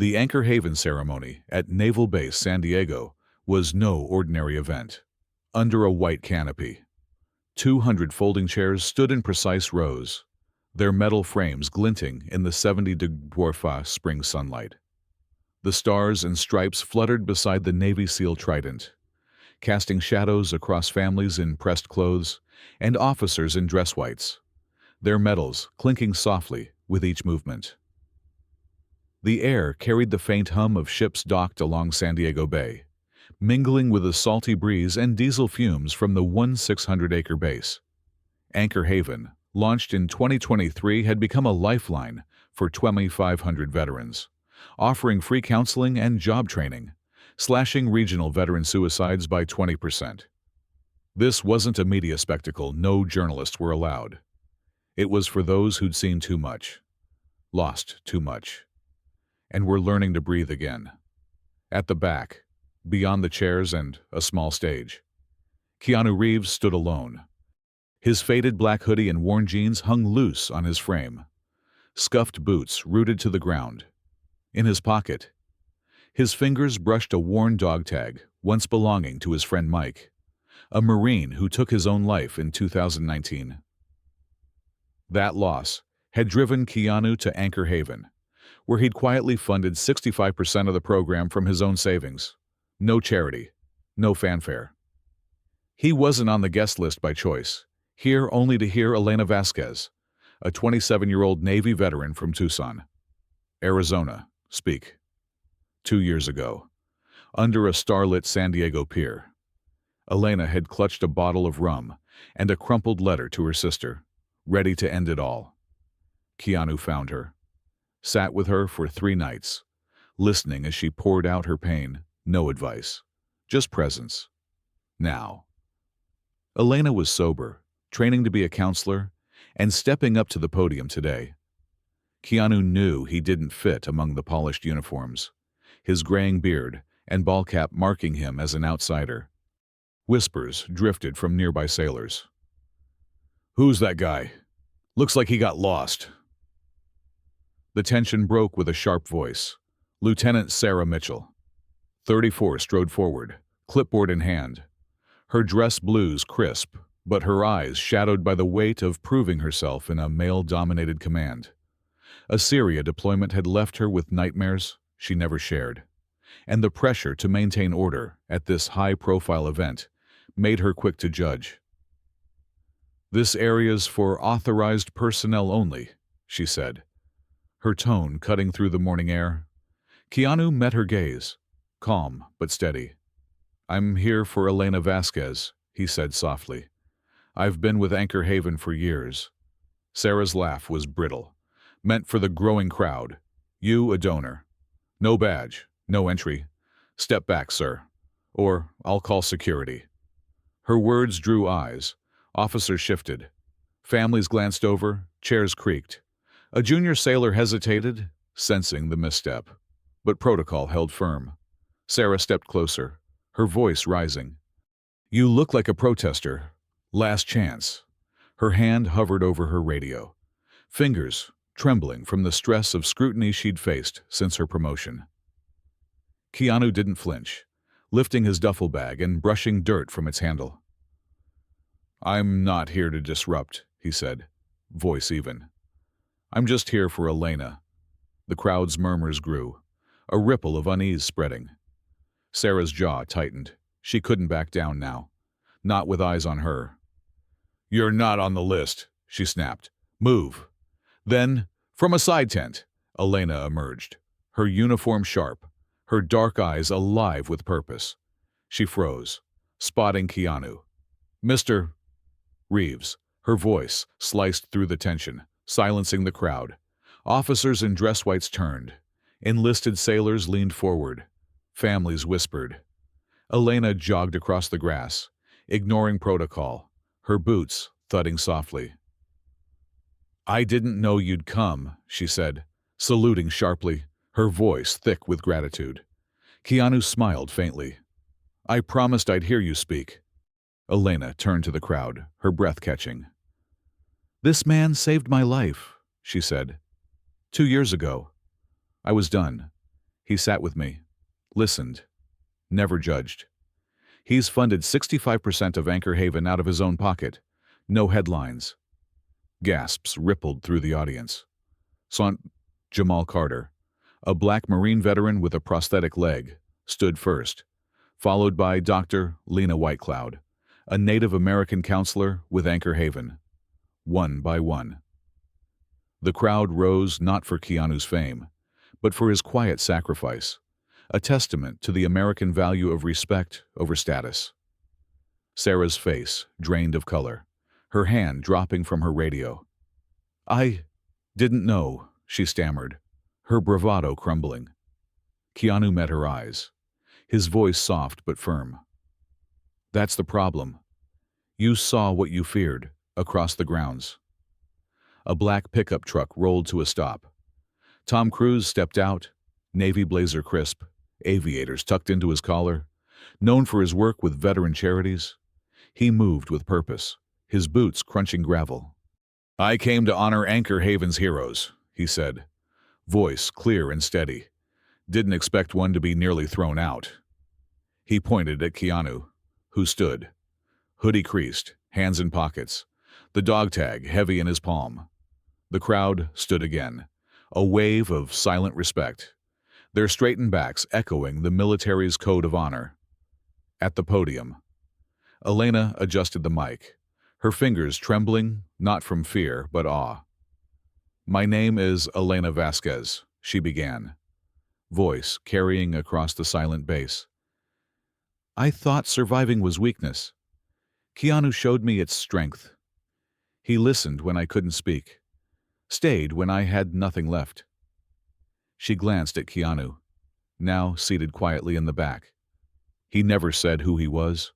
The Anchor Haven ceremony at Naval Base San Diego was no ordinary event. Under a white canopy, 200 folding chairs stood in precise rows, their metal frames glinting in the 70-degree spring sunlight. The stars and stripes fluttered beside the Navy SEAL trident, casting shadows across families in pressed clothes and officers in dress whites, their medals clinking softly with each movement. The air carried the faint hum of ships docked along San Diego Bay, mingling with the salty breeze and diesel fumes from the 1,600-acre base. Anchor Haven, launched in 2023, had become a lifeline for 2,500 veterans, offering free counseling and job training, slashing regional veteran suicides by 20%. This wasn't a media spectacle no journalists were allowed. It was for those who'd seen too much, lost too much, and were learning to breathe again. At the back, beyond the chairs and a small stage, Keanu Reeves stood alone. His faded black hoodie and worn jeans hung loose on his frame, scuffed boots rooted to the ground. In his pocket, his fingers brushed a worn dog tag once belonging to his friend Mike, a Marine who took his own life in 2019. That loss had driven Keanu to Anchor Haven, where he'd quietly funded 65% of the program from his own savings. No charity, no fanfare. He wasn't on the guest list by choice, here only to hear Elena Vasquez, a 27-year-old Navy veteran from Tucson, Arizona, speak. 2 years ago, under a starlit San Diego pier, Elena had clutched a bottle of rum and a crumpled letter to her sister, ready to end it all. Keanu found her, sat with her for 3 nights, listening as she poured out her pain. No advice, just presence. Now, Elena was sober, training to be a counselor, and stepping up to the podium today. Keanu knew he didn't fit among the polished uniforms, his graying beard and ball cap marking him as an outsider. Whispers drifted from nearby sailors. "Who's that guy? Looks like he got lost." The tension broke with a sharp voice. Lieutenant Sarah Mitchell, 34, strode forward, clipboard in hand. Her dress blues crisp, but her eyes shadowed by the weight of proving herself in a male-dominated command. A Syria deployment had left her with nightmares she never shared, and the pressure to maintain order at this high-profile event made her quick to judge. "This area's for authorized personnel only," she said, her tone cutting through the morning air. Keanu met her gaze, calm but steady. "I'm here for Elena Vasquez," he said softly. "I've been with Anchor Haven for years." Sarah's laugh was brittle, meant for the growing crowd. "You a donor. No badge, no entry. Step back, sir, or I'll call security." Her words drew eyes. Officers shifted. Families glanced over, chairs creaked. A junior sailor hesitated, sensing the misstep, but protocol held firm. Sarah stepped closer, her voice rising. "You look like a protester. Last chance." Her hand hovered over her radio, fingers trembling from the stress of scrutiny she'd faced since her promotion. Keanu didn't flinch, lifting his duffel bag and brushing dirt from its handle. "I'm not here to disrupt," he said, voice even. "I'm just here for Elena." The crowd's murmurs grew, a ripple of unease spreading. Sarah's jaw tightened. She couldn't back down now, not with eyes on her. "You're not on the list," she snapped. "Move." Then, from a side tent, Elena emerged, her uniform sharp, her dark eyes alive with purpose. She froze, spotting Keanu. "Mr. Reeves," her voice sliced through the tension, silencing the crowd. Officers in dress whites turned. Enlisted sailors leaned forward. Families whispered. Elena jogged across the grass, ignoring protocol, her boots thudding softly. "I didn't know you'd come," she said, saluting sharply, her voice thick with gratitude. Keanu smiled faintly. "I promised I'd hear you speak." Elena turned to the crowd, her breath catching. "This man saved my life," she said. 2 years ago. I was done. He sat with me, listened, never judged. He's funded 65% of Anchor Haven out of his own pocket. No headlines. Gasps rippled through the audience. Jamal Carter, a black Marine veteran with a prosthetic leg, stood first, followed by Dr. Lena Whitecloud, a Native American counselor with Anchor Haven. One by one. The crowd rose not for Keanu's fame, but for his quiet sacrifice, a testament to the American value of respect over status. Sarah's face drained of color, her hand dropping from her radio. "I didn't know," she stammered, her bravado crumbling. Keanu met her eyes, his voice soft but firm. "That's the problem. You saw what you feared across the grounds." A black pickup truck rolled to a stop. Tom Cruise stepped out, navy blazer crisp, aviators tucked into his collar. Known for his work with veteran charities, he moved with purpose, his boots crunching gravel. "I came to honor Anchor Haven's heroes," he said, voice clear and steady. "Didn't expect one to be nearly thrown out." He pointed at Keanu, who stood, hoodie creased, hands in pockets, the dog tag heavy in his palm. The crowd stood again, a wave of silent respect, their straightened backs echoing the military's code of honor. At the podium, Elena adjusted the mic, her fingers trembling not from fear but awe. "My name is Elena Vasquez," she began, voice carrying across the silent bass. "I thought surviving was weakness. Keanu showed me its strength. He listened when I couldn't speak, stayed when I had nothing left." She glanced at Keanu, now seated quietly in the back. He never said who he was,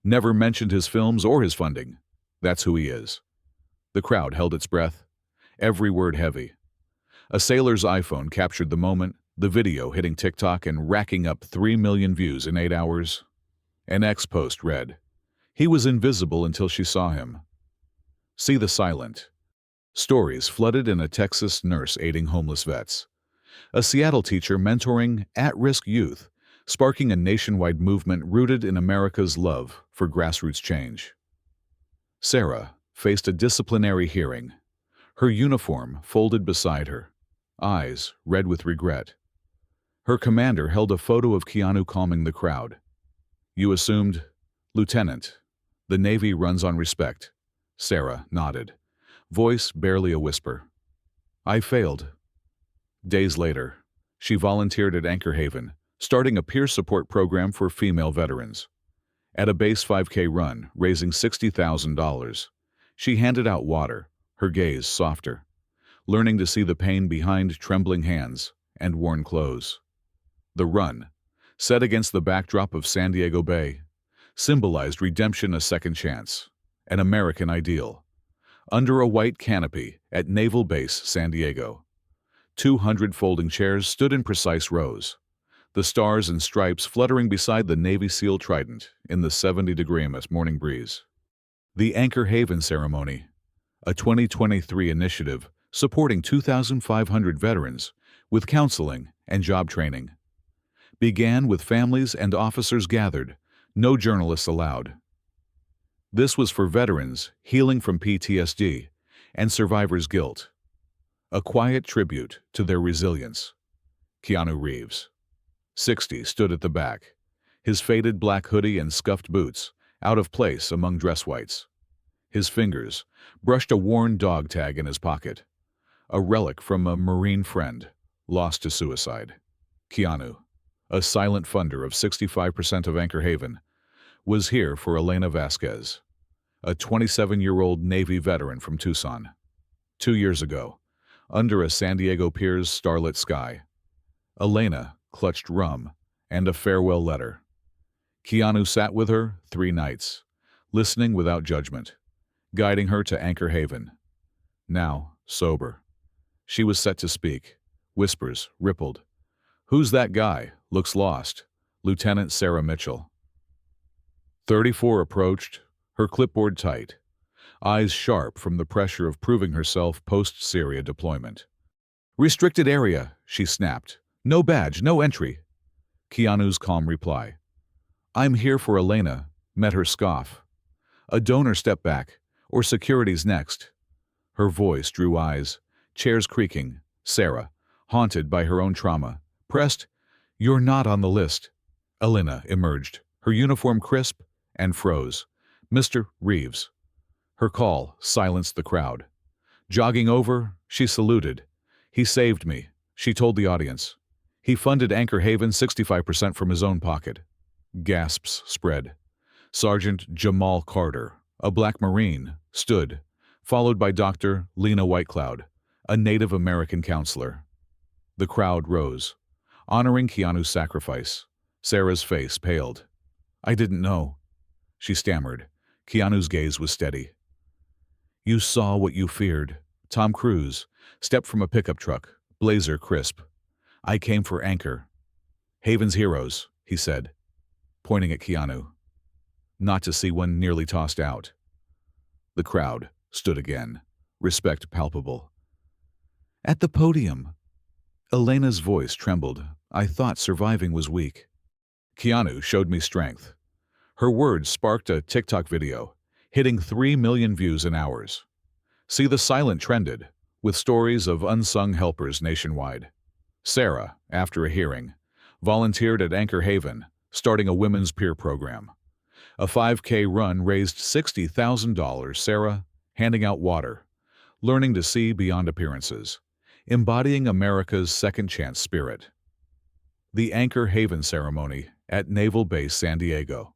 never mentioned his films or his funding. That's who he is. The crowd held its breath, every word heavy. A sailor's iPhone captured the moment, the video hitting TikTok and racking up 3 million views in 8 hours. An ex-post read, "He was invisible until she saw him." See the silent. Stories flooded in a Texas nurse aiding homeless vets. A Seattle teacher mentoring at-risk youth, sparking a nationwide movement rooted in America's love for grassroots change. Sarah faced a disciplinary hearing, her uniform folded beside her, eyes red with regret. Her commander held a photo of Keanu calming the crowd. "You assumed, Lieutenant. The Navy runs on respect." Sarah nodded, voice barely a whisper. "I failed." Days later, she volunteered at Anchor Haven, starting a peer support program for female veterans. At a base 5K run, raising $60,000, she handed out water, her gaze softer, learning to see the pain behind trembling hands and worn clothes. The run, set against the backdrop of San Diego Bay, symbolized redemption, a second chance, an American ideal. Under a white canopy at Naval Base San Diego, 200 folding chairs stood in precise rows, the stars and stripes fluttering beside the Navy SEAL trident in the 70-degree morning breeze. The Anchor Haven ceremony, a 2023 initiative supporting 2,500 veterans with counseling and job training, began with families and officers gathered, no journalists allowed. This was for veterans healing from PTSD and survivors' guilt, a quiet tribute to their resilience. Keanu Reeves, 60, stood at the back, his faded black hoodie and scuffed boots out of place among dress whites. His fingers brushed a worn dog tag in his pocket, a relic from a Marine friend lost to suicide. Keanu, a silent funder of 65% of Anchor Haven, was here for Elena Vasquez, a 27-year-old Navy veteran from Tucson. 2 years ago, under a San Diego pier's starlit sky, Elena clutched rum and a farewell letter. Keanu sat with her 3 nights, listening without judgment, guiding her to Anchor Haven. Now, sober, she was set to speak. Whispers rippled. "Who's that guy? Looks lost." Lieutenant Sarah Mitchell. 34 approached, her clipboard tight, eyes sharp from the pressure of proving herself post-Syria deployment. "Restricted area," she snapped. No badge, no entry. Keanu's calm reply. I'm here for Elena, met her scoff. A donor step back, or security's next. Her voice drew eyes, chairs creaking. Sarah, haunted by her own trauma, pressed, You're not on the list. Elena emerged, her uniform crisp, and froze. Mr. Reeves. Her call silenced the crowd. Jogging over, she saluted. He saved me, she told the audience. He funded Anchor Haven 65% from his own pocket. Gasps spread. Sergeant Jamal Carter, a black Marine, stood, followed by Dr. Lena Whitecloud, a Native American counselor. The crowd rose, honoring Keanu's sacrifice. Sarah's face paled. I didn't know, she stammered. Keanu's gaze was steady. You saw what you feared. Tom Cruise stepped from a pickup truck, blazer crisp. I came for Anchor. Haven's heroes, he said, pointing at Keanu. Not to see one nearly tossed out. The crowd stood again, respect palpable. At the podium. Elena's voice trembled. I thought surviving was weak. Keanu showed me strength. Her words sparked a TikTok video, hitting 3 million views in hours. See the Silent trended, with stories of unsung helpers nationwide. Sarah, after a hearing, volunteered at Anchor Haven, starting a women's peer program. A 5K run raised $60,000. Sarah, handing out water, learning to see beyond appearances, embodying America's second chance spirit. The Anchor Haven ceremony at Naval Base San Diego,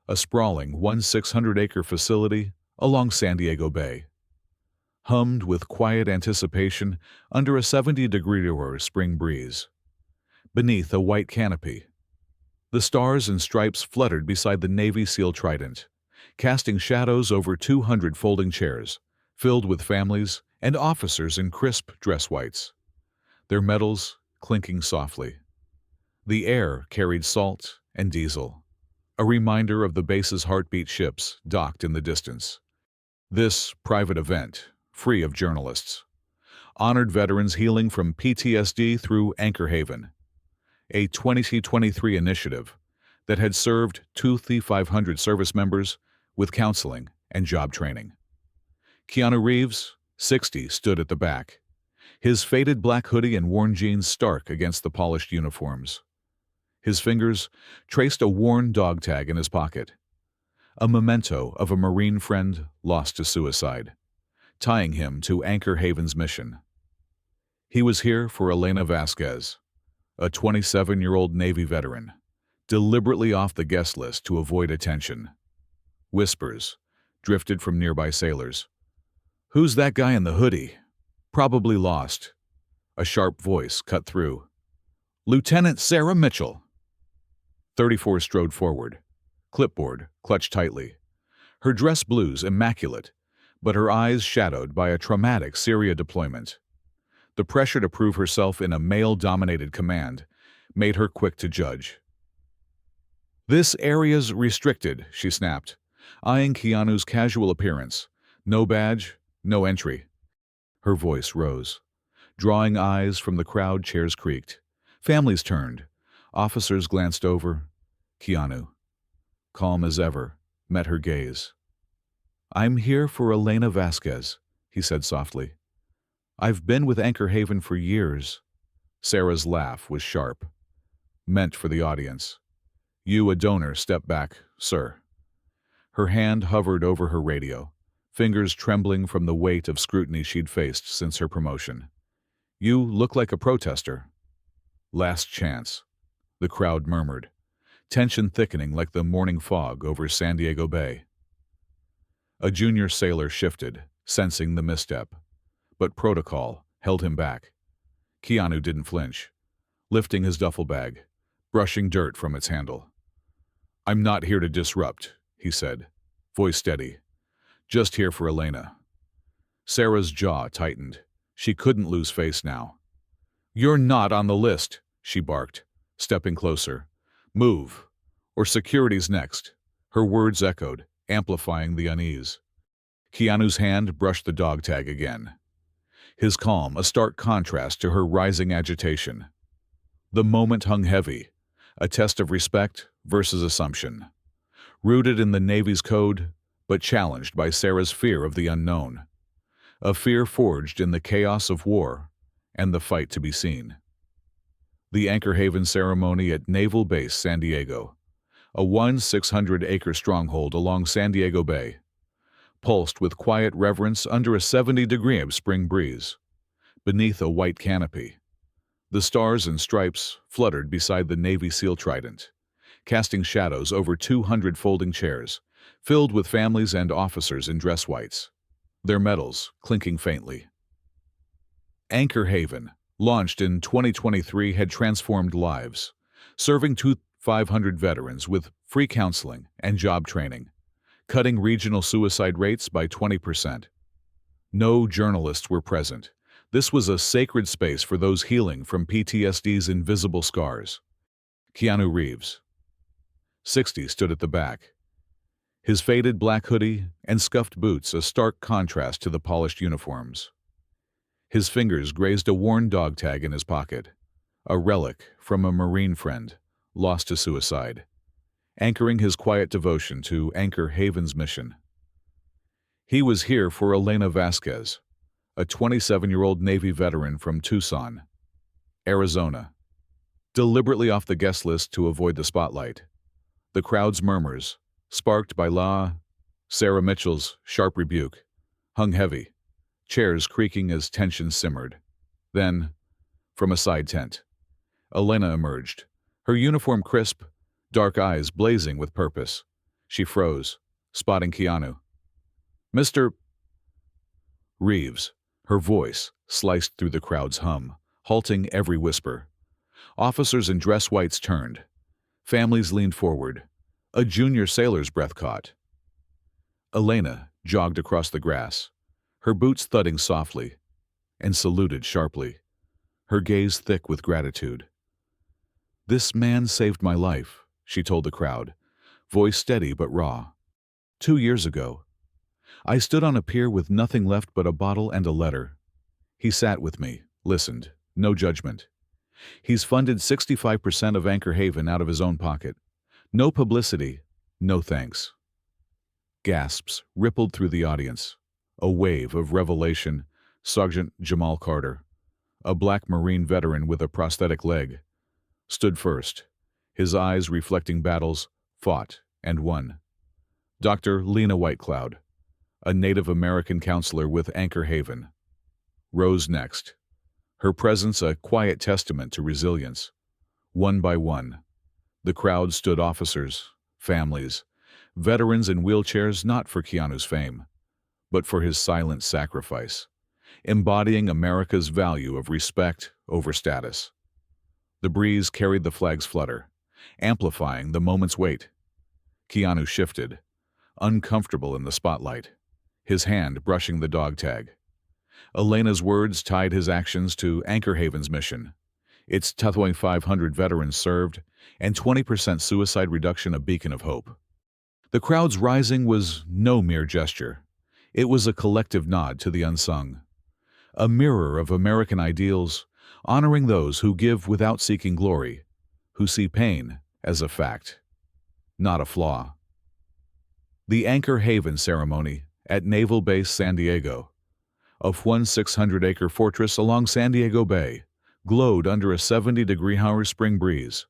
a sprawling 1,600-acre facility along San Diego Bay, hummed with quiet anticipation under a 70-degree spring breeze. Beneath a white canopy, the stars and stripes fluttered beside the Navy SEAL trident, casting shadows over 200 folding chairs, filled with families and officers in crisp dress whites, their medals clinking softly. The air carried salt and diesel, a reminder of the base's heartbeat ships docked in the distance. This private event, free of journalists, honored veterans healing from PTSD through Anchor Haven, a 2023 initiative that had served 2,500 service members with counseling and job training. Keanu Reeves, 60, stood at the back, his faded black hoodie and worn jeans stark against the polished uniforms. His fingers traced a worn dog tag in his pocket, a memento of a Marine friend lost to suicide, tying him to Anchor Haven's mission. He was here for Elena Vasquez, a 27-year-old Navy veteran, deliberately off the guest list to avoid attention. Whispers drifted from nearby sailors. Who's that guy in the hoodie? Probably lost. A sharp voice cut through. Lieutenant Sarah Mitchell. 34 strode forward, clipboard clutched tightly. Her dress blues immaculate, but her eyes shadowed by a traumatic Syria deployment. The pressure to prove herself in a male-dominated command made her quick to judge. This area's restricted, she snapped, eyeing Keanu's casual appearance. No badge, no entry. Her voice rose. Drawing eyes from the crowd, chairs creaked. Families turned. Officers glanced over. Keanu, calm as ever, met her gaze. I'm here for Elena Vasquez, he said softly. I've been with Anchor Haven for years. Sarah's laugh was sharp, meant for the audience. You, a donor, step back, sir. Her hand hovered over her radio, fingers trembling from the weight of scrutiny she'd faced since her promotion. You look like a protester. Last chance, the crowd murmured, tension thickening like the morning fog over San Diego Bay. A junior sailor shifted, sensing the misstep, but protocol held him back. Keanu didn't flinch, lifting his duffel bag, brushing dirt from its handle. I'm not here to disrupt, he said, voice steady. Just here for Elena. Sarah's jaw tightened. She couldn't lose face now. You're not on the list, she barked, stepping closer. Move, or security's next. Her words echoed, amplifying the unease. Keanu's hand brushed the dog tag again, his calm a stark contrast to her rising agitation. The moment hung heavy, a test of respect versus assumption. Rooted in the Navy's code, but challenged by Sarah's fear of the unknown. A fear forged in the chaos of war and the fight to be seen. The Anchor Haven ceremony at Naval Base San Diego, a 1,600-acre stronghold along San Diego Bay, pulsed with quiet reverence under a 70-degree spring breeze, beneath a white canopy. The stars and stripes fluttered beside the Navy SEAL trident, casting shadows over 200 folding chairs, filled with families and officers in dress whites, their medals clinking faintly. Anchor Haven, launched in 2023, had transformed lives, serving 500 veterans with free counseling and job training, cutting regional suicide rates by 20%. No journalists were present. This was a sacred space for those healing from PTSD's invisible scars. Keanu Reeves, 60, stood at the back, his faded black hoodie and scuffed boots a stark contrast to the polished uniforms. His fingers grazed a worn dog tag in his pocket, a relic from a Marine friend lost to suicide, anchoring his quiet devotion to Anchor Haven's mission. He was here for Elena Vasquez, a 27-year-old Navy veteran from Tucson, Arizona, deliberately off the guest list to avoid the spotlight. The crowd's murmurs, sparked by Sarah Mitchell's sharp rebuke, hung heavy, chairs creaking as tension simmered. Then, from a side tent, Elena emerged, her uniform crisp, dark eyes blazing with purpose. She froze, spotting Keanu. "Mr. Reeves," her voice sliced through the crowd's hum, halting every whisper. Officers in dress whites turned. Families leaned forward. A junior sailor's breath caught. Elena jogged across the grass, her boots thudding softly, and saluted sharply, her gaze thick with gratitude. "This man saved my life," she told the crowd, voice steady but raw. "2 years ago, I stood on a pier with nothing left but a bottle and a letter. He sat with me, listened, no judgment. He's funded 65% of Anchor Haven out of his own pocket. No publicity, no thanks." Gasps rippled through the audience. A wave of revelation. Sergeant Jamal Carter, a black Marine veteran with a prosthetic leg, stood first, his eyes reflecting battles fought and won. Dr. Lena Whitecloud, a Native American counselor with Anchor Haven, rose next, her presence a quiet testament to resilience. One by one, the crowd stood officers, families, veterans in wheelchairs, not for Keanu's fame, but for his silent sacrifice, embodying America's value of respect over status. The breeze carried the flag's flutter, amplifying the moment's weight. Keanu shifted, uncomfortable in the spotlight, his hand brushing the dog tag. Elena's words tied his actions to Anchor Haven's mission. Its 500 veterans served, and 20% suicide reduction, a beacon of hope. The crowd's rising was no mere gesture. It was a collective nod to the unsung, a mirror of American ideals, honoring those who give without seeking glory, who see pain as a fact, not a flaw. The Anchor Haven ceremony at Naval Base San Diego, a 1,600-acre fortress along San Diego Bay, glowed under a 70-degree spring breeze,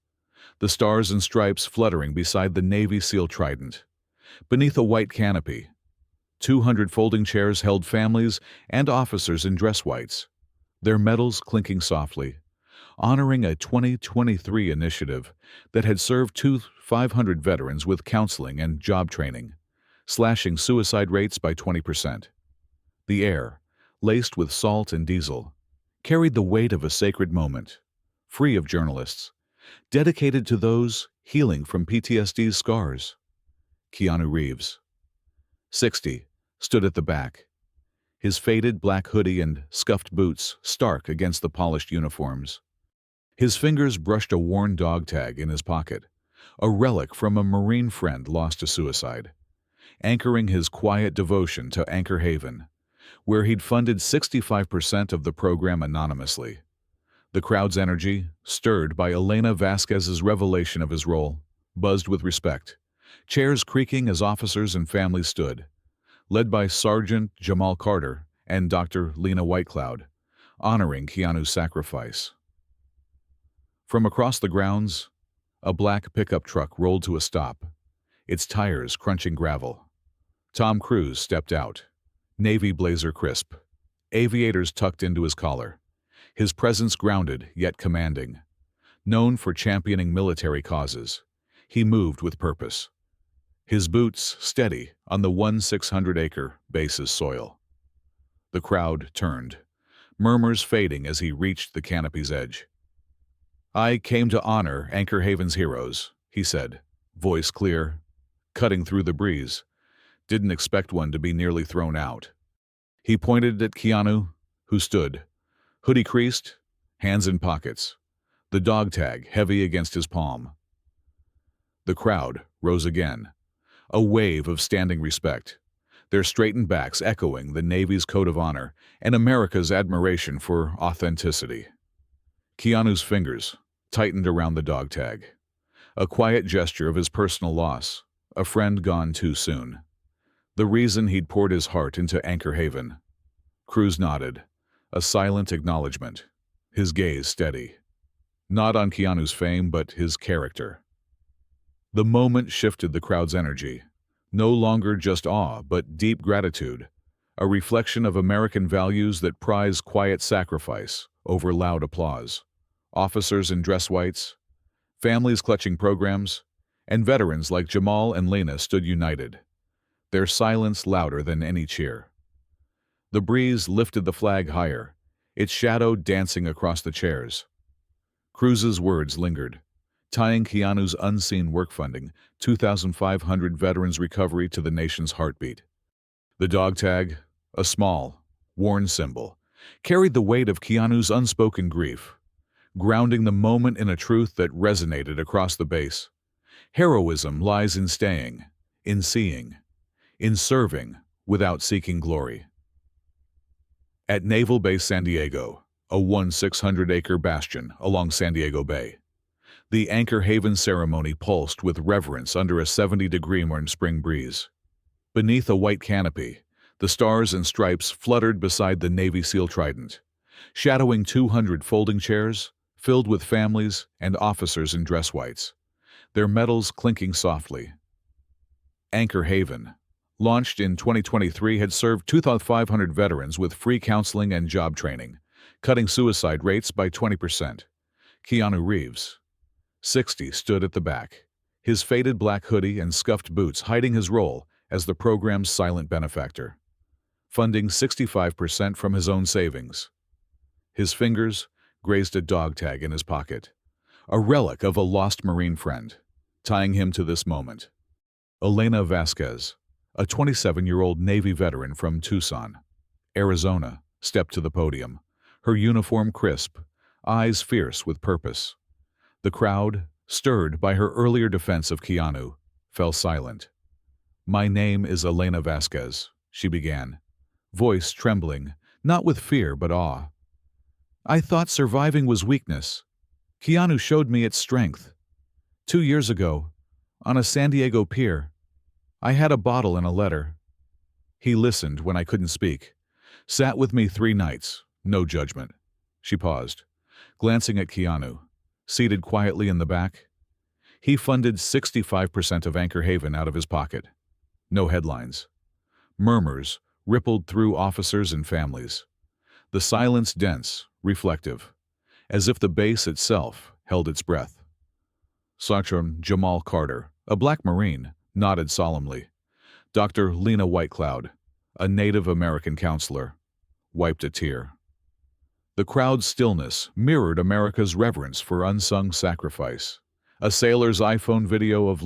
the stars and stripes fluttering beside the Navy SEAL trident. Beneath a white canopy, 200 folding chairs held families and officers in dress whites, their medals clinking softly, honoring a 2023 initiative that had served 500 veterans with counseling and job training, slashing suicide rates by 20%. The air, laced with salt and diesel, carried the weight of a sacred moment, free of journalists, dedicated to those healing from PTSD's scars. Keanu Reeves, 60, stood at the back, his faded black hoodie and scuffed boots stark against the polished uniforms. His fingers brushed a worn dog tag in his pocket, a relic from a Marine friend lost to suicide, anchoring his quiet devotion to Anchor Haven, where he'd funded 65% of the program anonymously. The crowd's energy, stirred by Elena Vasquez's revelation of his role, buzzed with respect, chairs creaking as officers and families stood, led by Sergeant Jamal Carter and Dr. Lena Whitecloud, honoring Keanu's sacrifice. From across the grounds, a black pickup truck rolled to a stop, its tires crunching gravel. Tom Cruise stepped out, navy blazer crisp, aviators tucked into his collar, his presence grounded yet commanding. Known for championing military causes, he moved with purpose, his boots steady on the 1,600-acre base's soil. The crowd turned, murmurs fading as he reached the canopy's edge. "I came to honor Anchor Haven's heroes," he said, voice clear, cutting through the breeze. Didn't expect one to be nearly thrown out. He pointed at Keanu, who stood, hoodie creased, hands in pockets, the dog tag heavy against his palm. The crowd rose again, a wave of standing respect, their straightened backs echoing the Navy's code of honor and America's admiration for authenticity. Keanu's fingers tightened around the dog tag, a quiet gesture of his personal loss, a friend gone too soon. The reason he'd poured his heart into Anchor Haven. Cruise nodded, a silent acknowledgement, his gaze steady. Not on Keanu's fame, but his character. The moment shifted the crowd's energy, no longer just awe, but deep gratitude, a reflection of American values that prize quiet sacrifice over loud applause. Officers in dress whites, families clutching programs, and veterans like Jamal and Lena stood united, their silence louder than any cheer. The breeze lifted the flag higher, its shadow dancing across the chairs. Cruise's words lingered, tying Keanu's unseen work funding, 2,500 veterans' recovery to the nation's heartbeat. The dog tag, a small, worn symbol, carried the weight of Keanu's unspoken grief, grounding the moment in a truth that resonated across the base. Heroism lies in staying, in seeing, in serving without seeking glory. At Naval Base San Diego, a 1,600-acre bastion along San Diego Bay, the Anchor Haven ceremony pulsed with reverence under a 70-degree warm spring breeze. Beneath a white canopy, the stars and stripes fluttered beside the Navy SEAL Trident, shadowing 200 folding chairs filled with families and officers in dress whites, their medals clinking softly. Anchor Haven, launched in 2023, had served 2,500 veterans with free counseling and job training, cutting suicide rates by 20%. Keanu Reeves, 60, stood at the back, his faded black hoodie and scuffed boots hiding his role as the program's silent benefactor, funding 65% from his own savings. His fingers grazed a dog tag in his pocket, a relic of a lost Marine friend, tying him to this moment. Elena Vasquez, a 27-year-old Navy veteran from Tucson, Arizona, stepped to the podium, her uniform crisp, eyes fierce with purpose. The crowd, stirred by her earlier defense of Keanu, fell silent. "My name is Elena Vasquez," she began, voice trembling, not with fear but awe. "I thought surviving was weakness. Keanu showed me its strength. 2 years ago, on a San Diego pier, I had a bottle and a letter. He listened when I couldn't speak, sat with me 3 nights, no judgment." She paused, glancing at Keanu, seated quietly in the back. He funded 65% of Anchor Haven out of his pocket. No headlines. Murmurs rippled through officers and families. The silence dense, reflective, as if the base itself held its breath. Sergeant Jamal Carter, a black Marine, nodded solemnly. Dr. Lena Whitecloud, a Native American counselor, wiped a tear. The crowd's stillness mirrored America's reverence for unsung sacrifice. A sailor's iPhone video of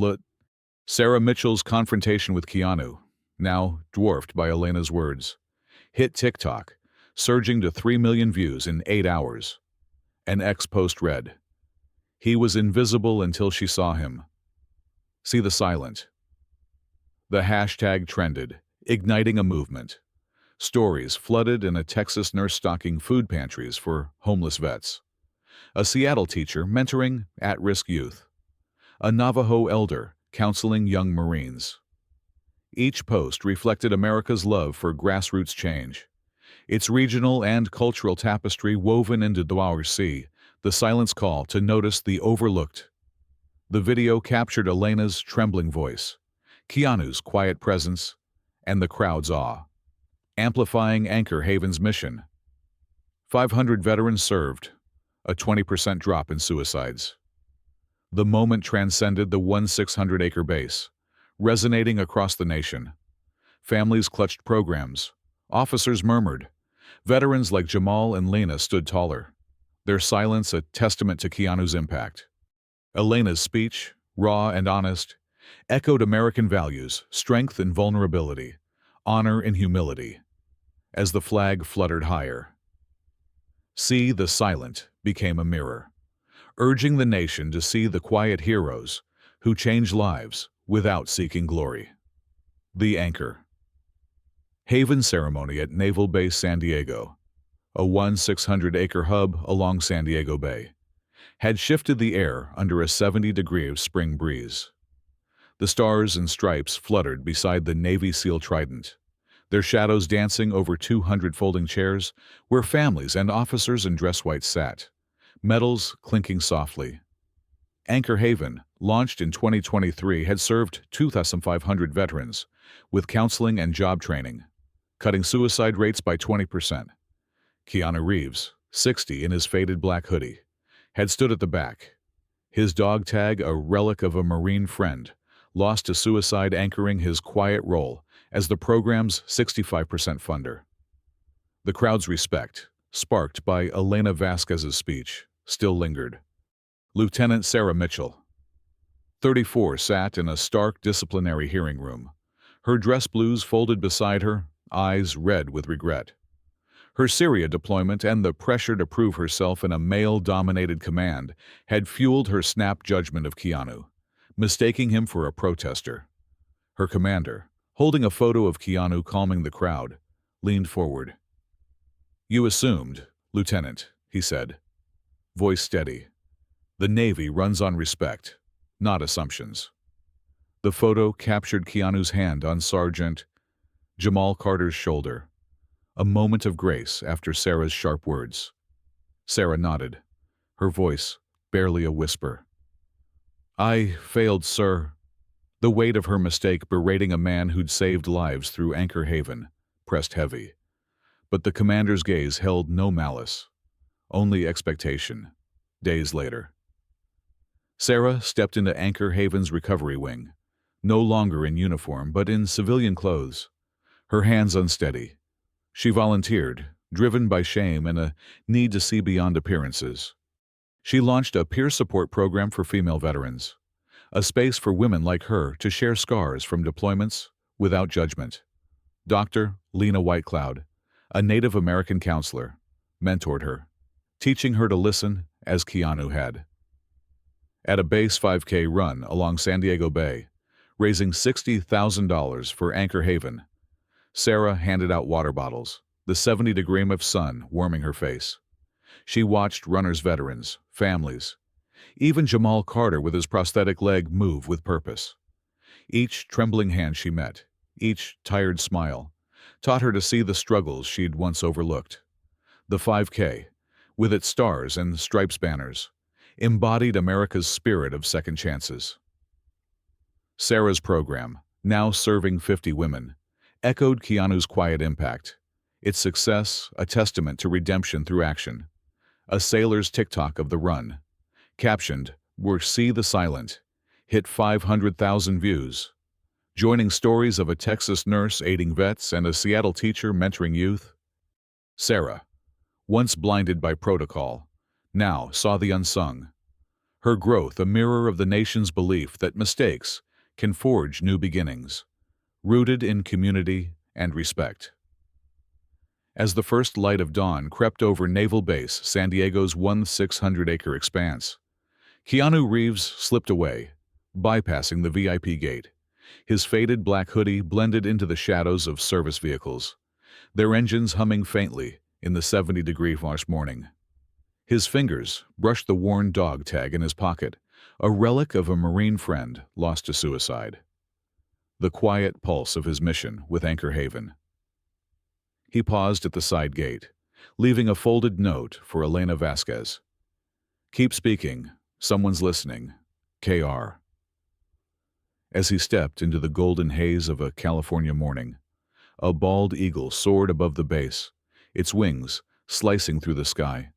Sarah Mitchell's confrontation with Keanu, now dwarfed by Elena's words, hit TikTok, surging to 3 million views in 8 hours. An ex-post read, "He was invisible until she saw him. See the silent." The hashtag trended, igniting a movement. Stories flooded in a Texas nurse stocking food pantries for homeless vets. a Seattle teacher mentoring at-risk youth, a Navajo elder counseling young Marines. Each post reflected America's love for grassroots change, its regional and cultural tapestry woven into our sea, the silence call to notice the overlooked. The video captured Elena's trembling voice, Keanu's quiet presence, and the crowd's awe, amplifying Anchor Haven's mission. 500 veterans served, a 20% drop in suicides. The moment transcended the 1,600-acre base, resonating across the nation. Families clutched programs. Officers murmured. Veterans like Jamal and Lena stood taller, their silence a testament to Keanu's impact. Elena's speech, raw and honest, echoed American values, strength and vulnerability, honor and humility. As the flag fluttered higher, "See the silent" became a mirror, urging the nation to see the quiet heroes who change lives without seeking glory. The Anchor Haven ceremony at Naval Base San Diego, a 1,600-acre hub along San Diego Bay, had shifted the air under a 70-degree spring breeze. The stars and stripes fluttered beside the Navy SEAL Trident, their shadows dancing over 200 folding chairs where families and officers in dress white sat, medals clinking softly. Anchor Haven, launched in 2023, had served 2,500 veterans with counseling and job training, cutting suicide rates by 20%. Keanu Reeves, 60, in his faded black hoodie, had stood at the back, his dog tag a relic of a Marine friend, lost to suicide, anchoring his quiet role as the program's 65% funder. The crowd's respect, sparked by Elena Vasquez's speech, still lingered. Lieutenant Sarah Mitchell, 34, sat in a stark disciplinary hearing room, her dress blues folded beside her, eyes red with regret. Her Syria deployment and the pressure to prove herself in a male-dominated command had fueled her snap judgment of Keanu, mistaking him for a protester. Her commander, holding a photo of Keanu calming the crowd, leaned forward. "You assumed, Lieutenant," he said, voice steady. "The Navy runs on respect, not assumptions." The photo captured Keanu's hand on Sergeant Jamal Carter's shoulder, a moment of grace after Sarah's sharp words. Sarah nodded, her voice barely a whisper. "I failed, sir." The weight of her mistake, berating a man who'd saved lives through Anchor Haven, pressed heavy. But the commander's gaze held no malice, only expectation. Days later, Sarah stepped into Anchor Haven's recovery wing, no longer in uniform but in civilian clothes, her hands unsteady. She volunteered, driven by shame and a need to see beyond appearances. She launched a peer support program for female veterans, a space for women like her to share scars from deployments without judgment. Dr. Lena Whitecloud, a Native American counselor, mentored her, teaching her to listen as Keanu had. At a base 5K run along San Diego Bay, raising $60,000 for Anchor Haven, Sarah handed out water bottles, the 70-degree of sun warming her face. She watched runners, veterans, families, even Jamal Carter with his prosthetic leg move with purpose. Each trembling hand she met, each tired smile, taught her to see the struggles she'd once overlooked. The 5K, with its stars and stripes banners, embodied America's spirit of second chances. Sarah's program, now serving 50 women, echoed Keanu's quiet impact, its success a testament to redemption through action. A sailor's TikTok of the run, captioned, "We're See the Silent," hit 500,000 views, joining stories of a Texas nurse aiding vets and a Seattle teacher mentoring youth. Sarah, once blinded by protocol, now saw the unsung. Her growth a mirror of the nation's belief that mistakes can forge new beginnings, rooted in community and respect. As the first light of dawn crept over Naval Base San Diego's 1,600-acre expanse, Keanu Reeves slipped away, bypassing the VIP gate. His faded black hoodie blended into the shadows of service vehicles, their engines humming faintly in the 70-degree March morning. His fingers brushed the worn dog tag in his pocket, a relic of a Marine friend lost to suicide. The quiet pulse of his mission with Anchor Haven. He paused at the side gate, leaving a folded note for Elena Vasquez. "Keep speaking. Someone's listening. K.R." As he stepped into the golden haze of a California morning, a bald eagle soared above the base, its wings slicing through the sky,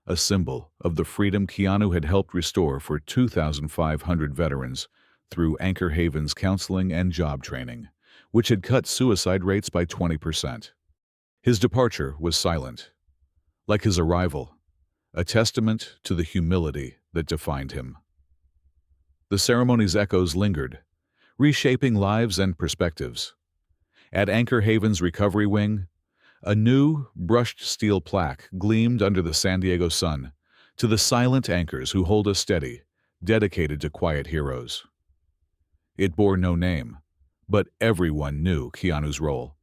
a symbol of the freedom Keanu had helped restore for 2,500 veterans through Anchor Haven's counseling and job training, which had cut suicide rates by 20%. His departure was silent, like his arrival, a testament to the humility that defined him. The ceremony's echoes lingered, reshaping lives and perspectives. At Anchor Haven's recovery wing, a new, brushed steel plaque gleamed under the San Diego sun, to the silent anchors who hold us steady, dedicated to quiet heroes. It bore no name, but everyone knew Keanu's role.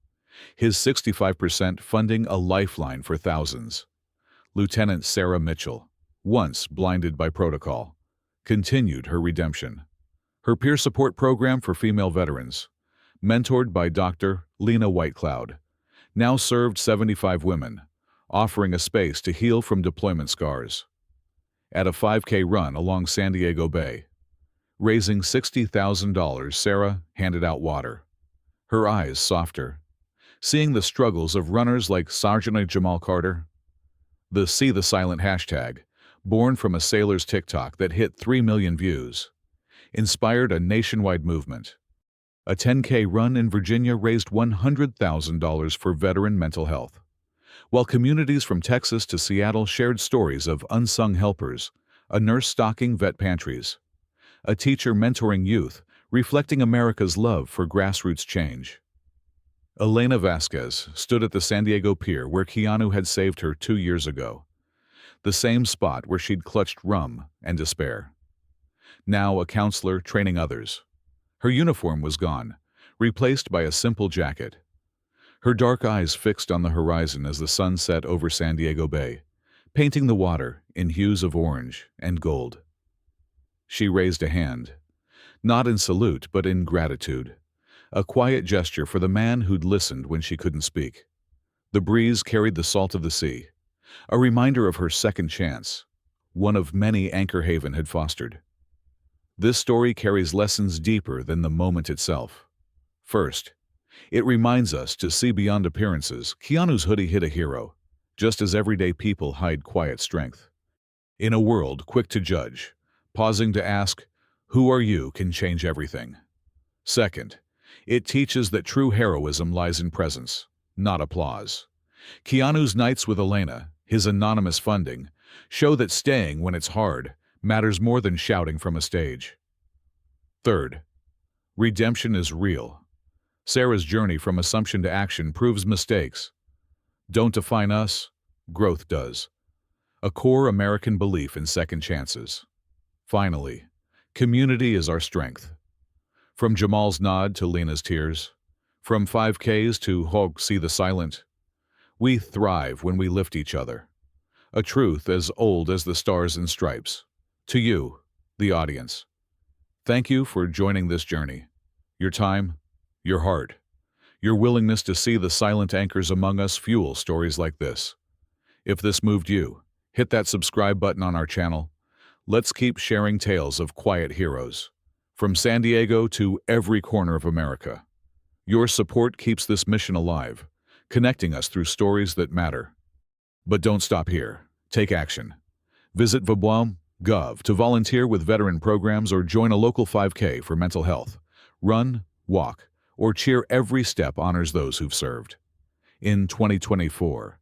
His 65% funding a lifeline for thousands. Lieutenant Sarah Mitchell, once blinded by protocol, continued her redemption. Her peer support program for female veterans, mentored by Dr. Lena Whitecloud, now served 75 women, offering a space to heal from deployment scars. At a 5K run along San Diego Bay, raising $60,000, Sarah handed out water, her eyes softer, seeing the struggles of runners like Sergeant Jamal Carter. The See the Silent hashtag, born from a sailor's TikTok that hit 3 million views, inspired a nationwide movement. A 10K run in Virginia raised $100,000 for veteran mental health, while communities from Texas to Seattle shared stories of unsung helpers, a nurse stocking vet pantries, a teacher mentoring youth, reflecting America's love for grassroots change. Elena Vasquez stood at the San Diego pier where Keanu had saved her 2 years ago, the same spot where she'd clutched rum and despair. Now a counselor training others. Her uniform was gone, replaced by a simple jacket. Her dark eyes fixed on the horizon as the sun set over San Diego Bay, painting the water in hues of orange and gold. She raised a hand, not in salute but in gratitude, a quiet gesture for the man who'd listened when she couldn't speak. The breeze carried the salt of the sea, a reminder of her second chance, one of many Anchor Haven had fostered. This story carries lessons deeper than the moment itself. First, it reminds us to see beyond appearances. Keanu's hoodie hid a hero, just as everyday people hide quiet strength. In a world quick to judge, pausing to ask, "Who are you?" can change everything. Second, it teaches that true heroism lies in presence, not applause. Keanu's nights with Elena, his anonymous funding, show that staying when it's hard matters more than shouting from a stage. Third, redemption is real. Sarah's journey from assumption to action proves mistakes don't define us, growth does. A core American belief in second chances. Finally, community is our strength. From Jamal's nod to Lena's tears, from 5Ks to Hog See the Silent, we thrive when we lift each other. A truth as old as the stars and stripes. To you, the audience, thank you for joining this journey. Your time, your heart, your willingness to see the silent anchors among us fuel stories like this. If this moved you, hit that subscribe button on our channel. Let's keep sharing tales of quiet heroes, from San Diego to every corner of America. Your support keeps this mission alive, connecting us through stories that matter. But don't stop here. Take action. Visit Vaboam.gov to volunteer with veteran programs or join a local 5K for mental health. Run, walk, or cheer. Every step honors those who've served. In 2024,